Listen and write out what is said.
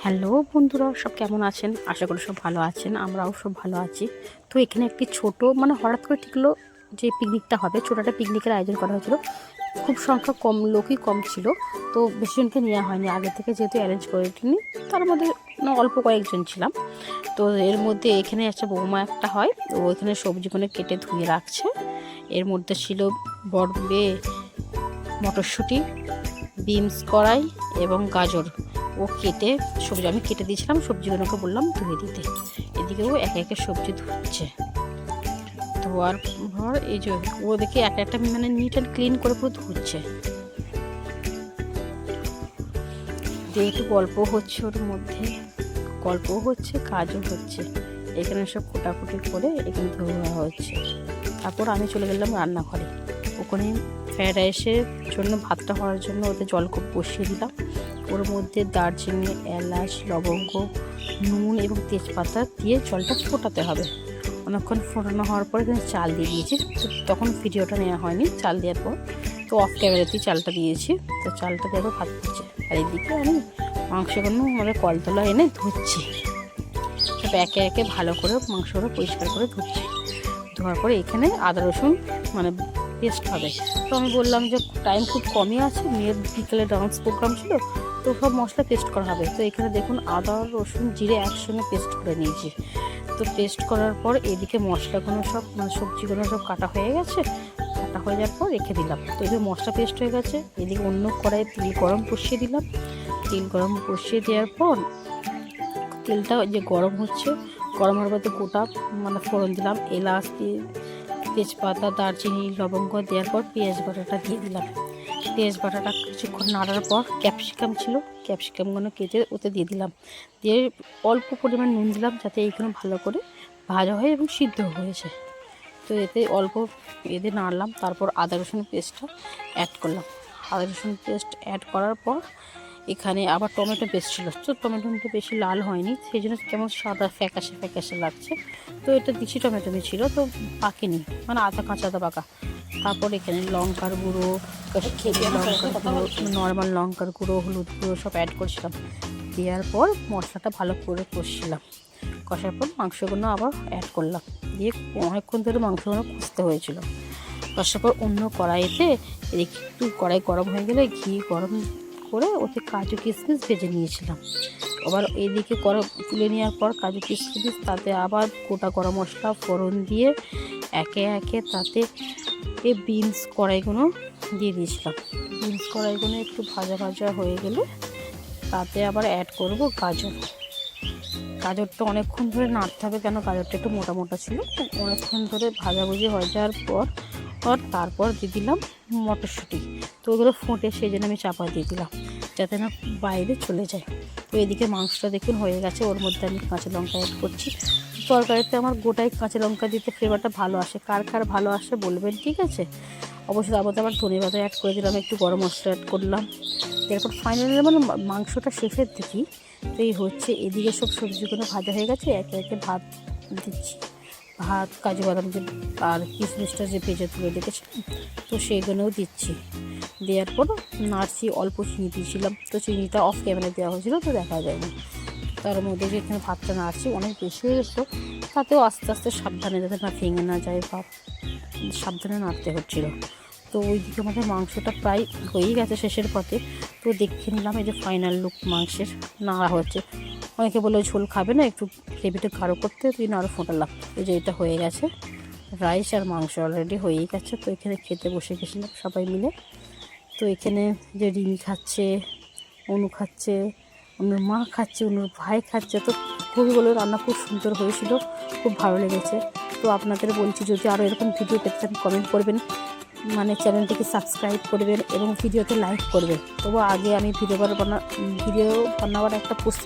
Hello বন্ধুরা, সব কেমন আছেন? আশা করি সব ভালো আছেন, আমরাও সব ভালো আছি। তো এখানে একটি ছোট হঠাৎ করে ঠিকলো যে পিকনিকটা হবে, ছোটো একটা পিকনিকের আয়োজন করা হয়েছিল। খুব সংখ্যা কম, লোকই কম ছিল, তো বেশি জনকে নেওয়া হয়নি আগে থেকে, যেহেতু অ্যারেঞ্জ করে নিই। তার মধ্যে অল্প কয়েকজন ছিলাম। তো এর মধ্যে এখানে একটা বৌমা একটা হয়, তো ওইখানে সবজিগুলো কেটে ধুয়ে রাখছে। এর মধ্যে ছিল বড়বে, মটরশুঁটি, বিনস কড়াই এবং গাজর। ও কেটে সবজি আমি কেটে দিয়েছিলাম, সবজিগুলোকে বললাম ধুয়ে দিতে। এদিকে ও একে একে সবজি ধুচ্ছে। ধোয়ার পর এই যে ও দেখে একটা একটা নিট অ্যান্ড ক্লিন করে পুরো ধুচ্ছে। দিয়ে একটু গল্প হচ্ছে ওর মধ্যে, গল্প হচ্ছে, কাজও হচ্ছে। এখানে সব কোটাকুটি করে এখানে ধোয়া হচ্ছে। তারপর আমি চলে গেলাম রান্নাঘরে। ওখানে ফ্রায়েড রাইসের জন্য ভাতটা হওয়ার জন্য ওতে জল বসিয়ে দিলাম। ওর মধ্যে দারচিনি, এলাচ, লবঙ্গ, নুন এবং তেজপাতা দিয়ে জলটা ফোটাতে হবে। অনেকক্ষণ ফোটানো হওয়ার পরে এখানে চাল দিয়ে দিয়েছি। তখন ভিডিওটা নেওয়া হয়নি চাল দেওয়ার পর, তো অফ ক্যামেরাতেই চালটা দিয়েছি। তো চালটা দেওয়ার ভাত দিচ্ছে। আর এইদিকে আমি মাংসগুলো আমাদের কলতলা এনে ধুচ্ছি। সব একে একে ভালো করে মাংসগুলো পরিষ্কার করে ধুচ্ছি। ধোয়ার পরে এখানে আদা রসুন পেস্ট হবে। তো আমি বললাম যে টাইম খুব কমই আছে, মেয়ের বিকেলে ডান্স প্রোগ্রাম ছিল, তো সব মশলা পেস্ট করা হবে। তো এখানে দেখুন আদা রসুন জিরে একসঙ্গে পেস্ট করে নিয়েছি। তো পেস্ট করার পর এদিকে মশলাগুলো সব সবজিগুলো সব কাটা হয়ে গেছে। কাটা হয়ে যাওয়ার পর রেখে দিলাম। তো এদিকে মশলা পেস্ট হয়ে গেছে। এদিকে অন্য কড়াইয়ে তেল গরম বসিয়ে দিলাম। তেল গরম বসিয়ে দেওয়ার পর তেলটা যে গরম হচ্ছে, গরম হওয়ার পর গোটা ফোড়ন দিলাম, এলাচ দিয়ে তেজপাতা, দারচিনি, লবঙ্গ দেওয়ার পর পেঁয়াজ বাটাটা দিয়ে দিলাম। পেঁয়াজ বাটাটা কিছুক্ষণ নাড়ার পর ক্যাপসিকাম ছিল, ক্যাপসিকামগুলো কেটে ওতে দিয়ে দিলাম। দিয়ে অল্প পরিমাণ নুন দিলাম, যাতে এইগুলো ভালো করে ভাজা হয় এবং সিদ্ধ হয়েছে। তো এতে অল্প এতে নাড়লাম। তারপর আদা রসুন পেস্টটা অ্যাড করলাম। আদা রসুন পেস্ট অ্যাড করার পর এখানে আবার টমেটো পেস্ট ছিল। তো টমেটোটা বেশি লাল হয়নি, সেই জন্য কেমন সাদা ফ্যাকাশে ফ্যাকাশে লাগছে। তো এটা দিচ্ছি টমেটো ছিল, তো পাকেনি, আধা কাঁচা আধা পাকা। তারপর এখানে লঙ্কার গুঁড়ো, নর্মাল লঙ্কার গুঁড়ো, হলুদ গুঁড়ো সব অ্যাড করছিলাম। দেওয়ার পর মশলাটা ভালো করে কষছিলাম। কষার পর মাংসগুলো আবার অ্যাড করলাম। দিয়ে অনেকক্ষণ ধরে মাংসগুলো কষতে হয়েছিল। কষার পর অন্য কড়াইতে একটু কড়াই গরম হয়ে গেলে ঘি গরম করে ওতে কাজু কিশমিশ ভেজে নিয়েছিলাম। আবার এইদিকে তুলে নেওয়ার পর কাজু কিশমিশ তাতে আবার গোটা গরম মশলা ফোড়ন দিয়ে একে একে তাতে বিনস কড়াইগুলো দিয়ে দিয়েছিলাম। বিনস কড়াইগুলো একটু ভাজা ভাজা হয়ে গেলে তাতে আবার অ্যাড করব গাজর। গাজরটা অনেকক্ষণ ধরে নাড়তে হবে, কেন গাজরটা একটু মোটা মোটা ছিল। অনেকক্ষণ ধরে ভাজাভুজি হয়ে যাওয়ার পর তারপর দিয়ে দিলাম মটরশুঁটি। তো ওগুলো ফোটে, সেই জন্য আমি চাপা দিয়ে দিলাম যাতে না বাইরে চলে যায়। তো এদিকে মাংসটা দেখুন হয়ে গেছে। ওর মধ্যে আমি কাঁচা লঙ্কা অ্যাড করছি। তরকারিতে আমার গোটাই কাঁচা লঙ্কা দিতে ফ্লেভারটা ভালো আসে। কার কার ভালো আসে বলবেন, ঠিক আছে? অবশ্যই তার মধ্যে আবার ধনে পাতা অ্যাড করে দিলাম, একটু গরম মশলা অ্যাড করলাম। এরপর ফাইনালি মাংসটা শেষের দিকেই তো এই হচ্ছে। এদিকে সব সবজিগুলো ভাজা হয়ে গেছে, একে একে ভাত দিচ্ছি। ভাত, কাজু বাদাম যে আর কিশমিশটা যে ভেজে তুলে রেখেছিলাম, তো সেইগুলোও দিচ্ছি। দেওয়ার পর নাড়ছি। অল্প চিনি দিয়েছিলাম, তো চিনিটা অফ ক্যামেরায় দেওয়া হয়েছিল, তো দেখা যায়নি। তার মধ্যে যে এখানে ভাতটা নাড়ছি অনেক বেশি হয়ে গেছিলো, তাতেও আস্তে আস্তে সাবধানে যাতে না ভেঙে না যায়, ভাত সাবধানে নাড়তে হচ্ছিলো। তো ওইদিকে আমাদের মাংসটা প্রায় হয়েই গেছে শেষের পথে। তো দেখে নিলাম এই যে ফাইনাল লুক মাংসের নাড়া হচ্ছে। অনেকে বলে ঝোল খাবে না, একটু গ্রেভিটা গাঢ় করতে, তুই আরও ফোটালাম। এই যে এটা হয়ে গেছে, রাইস আর মাংস অলরেডি হয়েই গেছে। তো এখানে খেতে বসে গেছিলাম সবাই মিলে। তো এখানে যে রিমি খাচ্ছে, অনু খাচ্ছে, অনুর মা খাচ্ছে, অনুর ভাই খাচ্ছে। তো খুবই বলে রান্না খুব সুন্দর হয়েছিল, খুব ভালো লেগেছে। তো আপনাদের বলছি, যদি আরও এরকম ভিডিও পেতে চান কমেন্ট করবেন, চ্যানেলটিকে সাবস্ক্রাইব করবেন এবং ভিডিওতে লাইক করবেন। তবু আগে আমি ভিডিও বানাবার একটা প্রস্তুতি